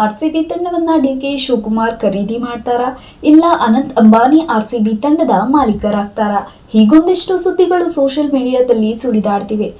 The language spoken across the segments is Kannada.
ಆರ್ಸಿಬಿ ತಂಡವನ್ನ ಡಿಕೆ ಶಿವಕುಮಾರ್ ಖರೀದಿ ಮಾಡ್ತಾರಾ ಇಲ್ಲ ಅನಂತ್ ಅಂಬಾನಿ ಆರ್ಸಿಬಿ ತಂಡದ ಮಾಲೀಕರಾಗ್ತಾರಾ? ಹೀಗೊಂದಿಷ್ಟು ಸುದ್ದಿಗಳು ಸೋಷಿಯಲ್ ಮೀಡಿಯಾದಲ್ಲಿ ಸುಳಿದಾಡ್ತಿವೆ.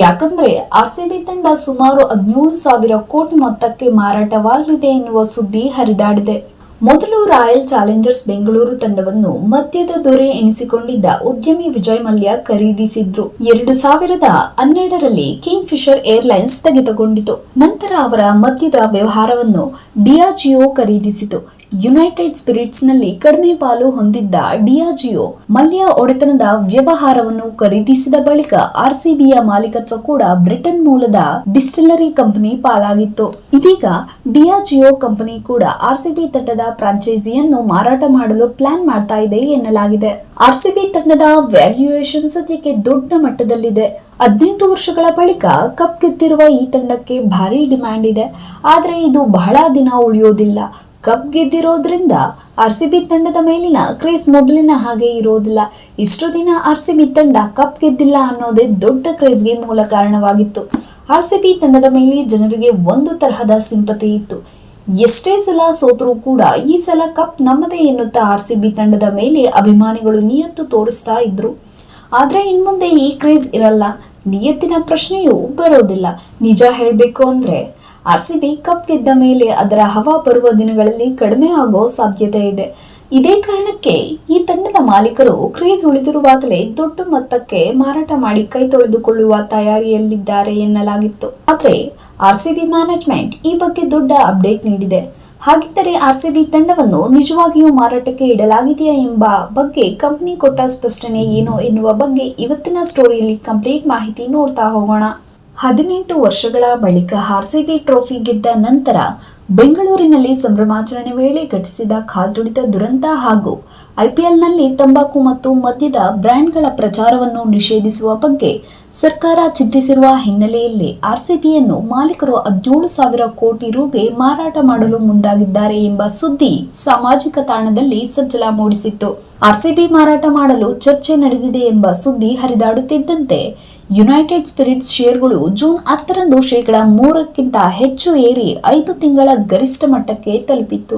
ಯಾಕಂದ್ರೆ ಆರ್ಸಿಬಿ ತಂಡ ಸುಮಾರು 17,000 ಕೋಟಿ ಮೊತ್ತಕ್ಕೆ ಮಾರಾಟವಾಗಲಿದೆ ಎನ್ನುವ ಸುದ್ದಿ ಹರಿದಾಡಿದೆ. ಮೊದಲು ರಾಯಲ್ ಚಾಲೆಂಜರ್ಸ್ ಬೆಂಗಳೂರು ತಂಡವನ್ನು ಮದ್ಯದ ದೊರೆ ಎನಿಸಿಕೊಂಡಿದ್ದ ಉದ್ಯಮಿ ವಿಜಯ್ ಮಲ್ಯ ಖರೀದಿಸಿದ್ರು. 2012ರಲ್ಲಿ ಕಿಂಗ್ ಫಿಶರ್ ಏರ್ಲೈನ್ಸ್ ಸ್ಥಗಿತಗೊಂಡಿತು. ನಂತರ ಅವರ ಮದ್ಯದ ವ್ಯವಹಾರವನ್ನು ಡಿಯಾಜಿಯೋ ಖರೀದಿಸಿತು. ಯುನೈಟೆಡ್ ಸ್ಪಿರಿಟ್ಸ್ ನಲ್ಲಿ ಕಡಿಮೆ ಪಾಲು ಹೊಂದಿದ್ದ ಡಿಯಾಜಿಯೋ ಮಲ್ಯ ಒಡೆತನದ ವ್ಯವಹಾರವನ್ನು ಖರೀದಿಸಿದ ಬಳಿಕ ಆರ್ಸಿಬಿಯ ಮಾಲೀಕತ್ವ ಕೂಡ ಬ್ರಿಟನ್ ಮೂಲದ ಡಿಸ್ಟಿಲರಿ ಕಂಪನಿ ಪಾಲಾಗಿತ್ತು. ಇದೀಗ ಡಿಯಾಜಿಯೋ ಕಂಪನಿ ಕೂಡ ಆರ್ಸಿಬಿ ತಂಡದ ಫ್ರಾಂಚೈಸಿಯನ್ನು ಮಾರಾಟ ಮಾಡಲು ಪ್ಲಾನ್ ಮಾಡ್ತಾ ಇದೆ ಎನ್ನಲಾಗಿದೆ. ಆರ್ಸಿಬಿ ತಂಡದ ವ್ಯಾಲ್ಯೂಯೇಷನ್ ಸದ್ಯಕ್ಕೆ ದೊಡ್ಡ ಮಟ್ಟದಲ್ಲಿದೆ. 18 ವರ್ಷಗಳ ಬಳಿಕ ಕಪ್ ಗೆದ್ದಿರುವ ಈ ತಂಡಕ್ಕೆ ಭಾರಿ ಡಿಮ್ಯಾಂಡ್ ಇದೆ. ಆದ್ರೆ ಇದು ಬಹಳ ದಿನ ಉಳಿಯೋದಿಲ್ಲ. ಕಪ್ ಗೆದ್ದಿರೋದ್ರಿಂದ ಆರ್ಸಿಬಿ ತಂಡದ ಮೇಲಿನ ಕ್ರೇಜ್ ಮೊದಲಿನ ಹಾಗೆ ಇರೋದಿಲ್ಲ. ಇಷ್ಟು ದಿನ ಆರ್ಸಿಬಿ ತಂಡ ಕಪ್ ಗೆದ್ದಿಲ್ಲ ಅನ್ನೋದೇ ದೊಡ್ಡ ಕ್ರೇಜ್ಗೆ ಮೂಲ ಕಾರಣವಾಗಿತ್ತು. ಆರ್ಸಿಬಿ ತಂಡದ ಮೇಲೆ ಜನರಿಗೆ ಒಂದು ತರಹದ ಸಿಂಪತಿ ಇತ್ತು. ಎಷ್ಟೇ ಸಲ ಸೋತರೂ ಕೂಡ ಈ ಸಲ ಕಪ್ ನಮ್ಮದೇ ಎನ್ನುತ್ತಾ ಆರ್ಸಿಬಿ ತಂಡದ ಮೇಲೆ ಅಭಿಮಾನಿಗಳು ನಿಯತ್ತು ತೋರಿಸ್ತಾ ಇದ್ರು. ಆದ್ರೆ ಇನ್ಮುಂದೆ ಈ ಕ್ರೇಜ್ ಇರಲ್ಲ, ನಿಯತ್ತಿನ ಪ್ರಶ್ನೆಯೂ ಬರೋದಿಲ್ಲ. ನಿಜ ಹೇಳಬೇಕು ಅಂದ್ರೆ ಆರ್ಸಿಬಿ ಕಪ್ ಗೆದ್ದ ಮೇಲೆ ಅದರ ಹವಾ ಬರುವ ದಿನಗಳಲ್ಲಿ ಕಡಿಮೆ ಆಗೋ ಸಾಧ್ಯತೆ ಇದೆ. ಇದೇ ಕಾರಣಕ್ಕೆ ಈ ತಂಡದ ಮಾಲೀಕರು ಕ್ರೇಜ್ ಉಳಿದಿರುವಾಗಲೇ ದೊಡ್ಡ ಮೊತ್ತಕ್ಕೆ ಮಾರಾಟ ಮಾಡಿ ಕೈ ತೊಳೆದುಕೊಳ್ಳುವ ತಯಾರಿಯಲ್ಲಿದ್ದಾರೆ ಎನ್ನಲಾಗಿತ್ತು. ಆದ್ರೆ ಆರ್ಸಿಬಿ ಮ್ಯಾನೇಜ್ಮೆಂಟ್ ಈ ಬಗ್ಗೆ ದೊಡ್ಡ ಅಪ್ಡೇಟ್ ನೀಡಿದೆ. ಹಾಗಿದ್ದರೆ ಆರ್ಸಿಬಿ ತಂಡವನ್ನು ನಿಜವಾಗಿಯೂ ಮಾರಾಟಕ್ಕೆ ಇಡಲಾಗಿದೆಯಾ ಎಂಬ ಬಗ್ಗೆ ಕಂಪನಿ ಕೊಟ್ಟ ಸ್ಪಷ್ಟನೆ ಏನು ಎನ್ನುವ ಬಗ್ಗೆ ಇವತ್ತಿನ ಸ್ಟೋರಿಯಲ್ಲಿ ಕಂಪ್ಲೀಟ್ ಮಾಹಿತಿ ನೋಡ್ತಾ ಹೋಗೋಣ. 18 ವರ್ಷಗಳ ಬಳಿಕ ಆರ್ಸಿಬಿ ಟ್ರೋಫಿ ಗೆದ್ದ ನಂತರ ಬೆಂಗಳೂರಿನಲ್ಲಿ ಸಂಭ್ರಮಾಚರಣೆ ವೇಳೆ ಘಟಿಸಿದ ಕಾಲ್ತುಳಿತ ದುರಂತ ಹಾಗೂ ಐಪಿಎಲ್ನಲ್ಲಿ ತಂಬಾಕು ಮತ್ತು ಮದ್ಯದ ಬ್ರ್ಯಾಂಡ್ಗಳ ಪ್ರಚಾರವನ್ನು ನಿಷೇಧಿಸುವ ಬಗ್ಗೆ ಸರ್ಕಾರ ಚಿಂತಿಸಿರುವ ಹಿನ್ನೆಲೆಯಲ್ಲಿ ಆರ್ಸಿಬಿಯನ್ನು ಮಾಲೀಕರು 17,000 ಕೋಟಿ ರುಗೆ ಮಾರಾಟ ಮಾಡಲು ಮುಂದಾಗಿದ್ದಾರೆ ಎಂಬ ಸುದ್ದಿ ಸಾಮಾಜಿಕ ತಾಣದಲ್ಲಿ ಸಂಚಲನ ಮೂಡಿಸಿತ್ತು. ಆರ್ಸಿಬಿ ಮಾರಾಟ ಮಾಡಲು ಚರ್ಚೆ ನಡೆದಿದೆ ಎಂಬ ಸುದ್ದಿ ಹರಿದಾಡುತ್ತಿದ್ದಂತೆ ಯುನೈಟೆಡ್ ಸ್ಪಿರಿಟ್ಸ್ ಶೇರ್ಗಳು ಜೂನ್ 10ರಂದು %3ಕ್ಕಿಂತ ಹೆಚ್ಚು ಏರಿ 5 ತಿಂಗಳ ಗರಿಷ್ಠ ಮಟ್ಟಕ್ಕೆ ತಲುಪಿತ್ತು.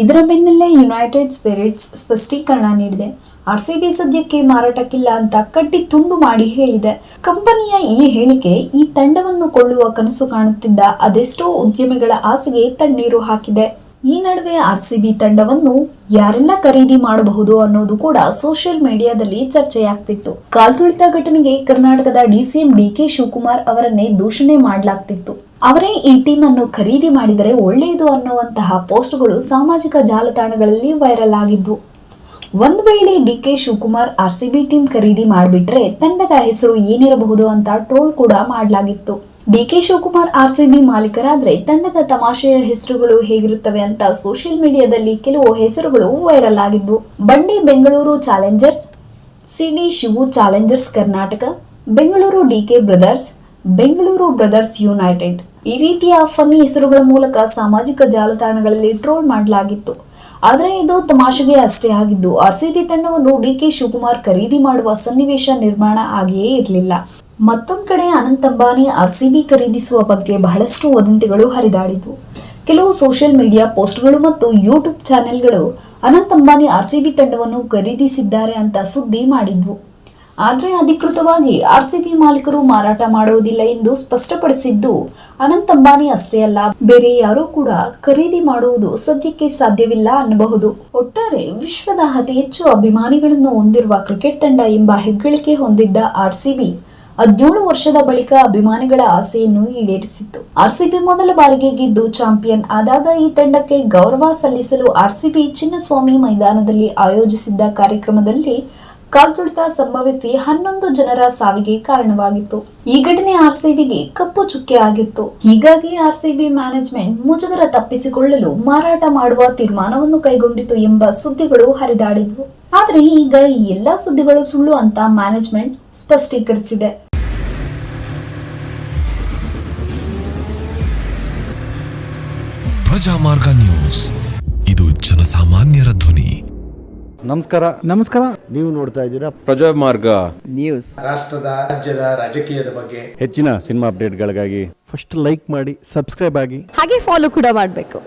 ಇದರ ಬೆನ್ನಲ್ಲೇ ಯುನೈಟೆಡ್ ಸ್ಪಿರಿಟ್ಸ್ ಸ್ಪಷ್ಟೀಕರಣ ನೀಡಿದೆ. ಆರ್ಸಿಬಿ ಸದ್ಯಕ್ಕೆ ಮಾರಾಟಕ್ಕಿಲ್ಲ ಅಂತ ಕಡ್ಡಿ ತುಂಡು ಮಾಡಿ ಹೇಳಿದೆ. ಕಂಪನಿಯ ಈ ಹೇಳಿಕೆ ಈ ತಂಡವನ್ನು ಕೊಳ್ಳುವ ಕನಸು ಕಾಣುತ್ತಿದ್ದ ಅದೆಷ್ಟೋ ಉದ್ಯಮಿಗಳ ಆಸೆಗೆ ತಣ್ಣೀರು ಹಾಕಿದೆ. ಈ ನಡುವೆ ಆರ್ಸಿಬಿ ತಂಡವನ್ನು ಯಾರೆಲ್ಲ ಖರೀದಿ ಮಾಡಬಹುದು ಅನ್ನೋದು ಕೂಡ ಸೋಷಿಯಲ್ ಮೀಡಿಯಾದಲ್ಲಿ ಚರ್ಚೆಯಾಗ್ತಿತ್ತು. ಕಾಲ್ತುಳಿತ ಘಟನೆಗೆ ಕರ್ನಾಟಕದ ಡಿಸಿಎಂ ಡಿಕೆ ಶಿವಕುಮಾರ್ ಅವರನ್ನೇ ದೂಷಣೆ ಮಾಡಲಾಗ್ತಿತ್ತು. ಅವರೇ ಈ ಟೀಮ್ ಅನ್ನು ಖರೀದಿ ಮಾಡಿದರೆ ಒಳ್ಳೆಯದು ಅನ್ನುವಂತಹ ಪೋಸ್ಟ್ಗಳು ಸಾಮಾಜಿಕ ಜಾಲತಾಣಗಳಲ್ಲಿ ವೈರಲ್ ಆಗಿದ್ವು. ಒಂದು ವೇಳೆ ಡಿಕೆ ಶಿವಕುಮಾರ್ ಆರ್ಸಿಬಿ ಟೀಮ್ ಖರೀದಿ ಮಾಡಿಬಿಟ್ರೆ ತಂಡದ ಹೆಸರು ಏನಿರಬಹುದು ಅಂತ ಟ್ರೋಲ್ ಕೂಡ ಮಾಡಲಾಗಿತ್ತು. ಡಿಕೆ ಶಿವಕುಮಾರ್ ಆರ್ಸಿಬಿ ಮಾಲೀಕರಾದ್ರೆ ತಂಡದ ತಮಾಷೆಯ ಹೆಸರುಗಳು ಹೇಗಿರುತ್ತವೆ ಅಂತ ಸೋಷಿಯಲ್ ಮೀಡಿಯಾದಲ್ಲಿ ಕೆಲವು ಹೆಸರುಗಳು ವೈರಲ್ ಆಗಿದ್ವು. ಬಂಡಿ Bengaluru challengers, CD Shivu challengers Karnataka, Bengaluru DK brothers, Bengaluru brothers united ಈ ರೀತಿಯ ಫನ್ನಿ ಹೆಸರುಗಳ ಮೂಲಕ ಸಾಮಾಜಿಕ ಜಾಲತಾಣಗಳಲ್ಲಿ ಟ್ರೋಲ್ ಮಾಡಲಾಗಿತ್ತು. ಆದರೆ ಇದು ತಮಾಷೆಗೆ ಅಷ್ಟೇ ಆಗಿದ್ದು ಆರ್ಸಿಬಿ ತಂಡವನ್ನು ಡಿಕೆ ಶಿವಕುಮಾರ್ ಖರೀದಿ ಮಾಡುವ ಸನ್ನಿವೇಶ ನಿರ್ಮಾಣ ಆಗಿಯೇ ಇರಲಿಲ್ಲ. ಮತ್ತೊಂದು ಕಡೆ ಅನಂತ್ ಅಂಬಾನಿ ಆರ್ಸಿಬಿ ಖರೀದಿಸುವ ಬಗ್ಗೆ ಬಹಳಷ್ಟು ವದಂತಿಗಳು ಹರಿದಾಡಿದ್ವು. ಕೆಲವು ಸೋಷಿಯಲ್ ಮೀಡಿಯಾ ಪೋಸ್ಟ್ಗಳು ಮತ್ತು ಯೂಟ್ಯೂಬ್ ಚಾನೆಲ್ಗಳು ಅನಂತ್ ಅಂಬಾನಿ ಆರ್ಸಿಬಿ ತಂಡವನ್ನು ಖರೀದಿಸಿದ್ದಾರೆ ಅಂತ ಸುದ್ದಿ ಮಾಡಿದ್ವು. ಆದರೆ ಅಧಿಕೃತವಾಗಿ ಆರ್ಸಿಬಿ ಮಾಲೀಕರು ಮಾರಾಟ ಮಾಡುವುದಿಲ್ಲ ಎಂದು ಸ್ಪಷ್ಟಪಡಿಸಿದ್ದು ಅನಂತ್ ಅಂಬಾನಿ ಅಷ್ಟೇ ಅಲ್ಲ, ಬೇರೆ ಯಾರೂ ಕೂಡ ಖರೀದಿ ಮಾಡುವುದು ಸದ್ಯಕ್ಕೆ ಸಾಧ್ಯವಿಲ್ಲ ಅನ್ನಬಹುದು. ಒಟ್ಟಾರೆ ವಿಶ್ವದ ಅತಿ ಹೆಚ್ಚು ಅಭಿಮಾನಿಗಳನ್ನು ಹೊಂದಿರುವ ಕ್ರಿಕೆಟ್ ತಂಡ ಎಂಬ ಹೆಗ್ಗಳಿಕೆ ಹೊಂದಿದ್ದ ಆರ್ಸಿಬಿ 17 ವರ್ಷದ ಬಳಿಕ ಅಭಿಮಾನಿಗಳ ಆಸೆಯನ್ನು ಈಡೇರಿಸಿತ್ತು. ಆರ್ಸಿಬಿ ಮೊದಲ ಬಾರಿಗೆ ಗೆದ್ದು ಚಾಂಪಿಯನ್ ಆದಾಗ ಈ ತಂಡಕ್ಕೆ ಗೌರವ ಸಲ್ಲಿಸಲು ಆರ್ಸಿಬಿ ಚಿನ್ನಸ್ವಾಮಿ ಮೈದಾನದಲ್ಲಿ ಆಯೋಜಿಸಿದ್ದ ಕಾರ್ಯಕ್ರಮದಲ್ಲಿ ಕಾಲ್ತುಳಿತ ಸಂಭವಿಸಿ 11 ಜನರ ಸಾವಿಗೆ ಕಾರಣವಾಗಿತ್ತು. ಈ ಘಟನೆ ಆರ್ಸಿಬಿಗೆ ಕಪ್ಪು ಚುಕ್ಕೆ ಆಗಿತ್ತು. ಹೀಗಾಗಿ ಆರ್ಸಿಬಿ ಮ್ಯಾನೇಜ್ಮೆಂಟ್ ಮುಜುಗರ ತಪ್ಪಿಸಿಕೊಳ್ಳಲು ಮಾರಾಟ ಮಾಡುವ ತೀರ್ಮಾನವನ್ನು ಕೈಗೊಂಡಿತು ಎಂಬ ಸುದ್ದಿಗಳು ಹರಿದಾಡಿದ್ವು. ಆದ್ರೆ ಈಗ ಈ ಎಲ್ಲಾ ಸುದ್ದಿಗಳು ಸುಳ್ಳು ಅಂತ ಮ್ಯಾನೇಜ್ಮೆಂಟ್ ಸ್ಪಷ್ಟೀಕರಿಸಿದೆ. ಪ್ರಜಾಮಾರ್ಗ ನ್ಯೂಸ್, ಇದು ಜನಸಾಮಾನ್ಯರ ಧ್ವನಿ. ನಮಸ್ಕಾರ. ನೀವು ನೋಡ್ತಾ ಇದ್ದೀರಾ ಪ್ರಜಾಮಾರ್ಗ ನ್ಯೂಸ್. ರಾಷ್ಟ್ರದ ರಾಜ್ಯದ ರಾಜಕೀಯದ ಬಗ್ಗೆ ಹೆಚ್ಚಿನ ಸಿನಿಮಾ ಅಪ್ಡೇಟ್ಗಳಿಗಾಗಿ ಫಸ್ಟ್ ಲೈಕ್ ಮಾಡಿ, ಸಬ್ಸ್ಕ್ರೈಬ್ ಆಗಿ, ಹಾಗೆ ಫಾಲೋ ಕೂಡ ಮಾಡಬೇಕು.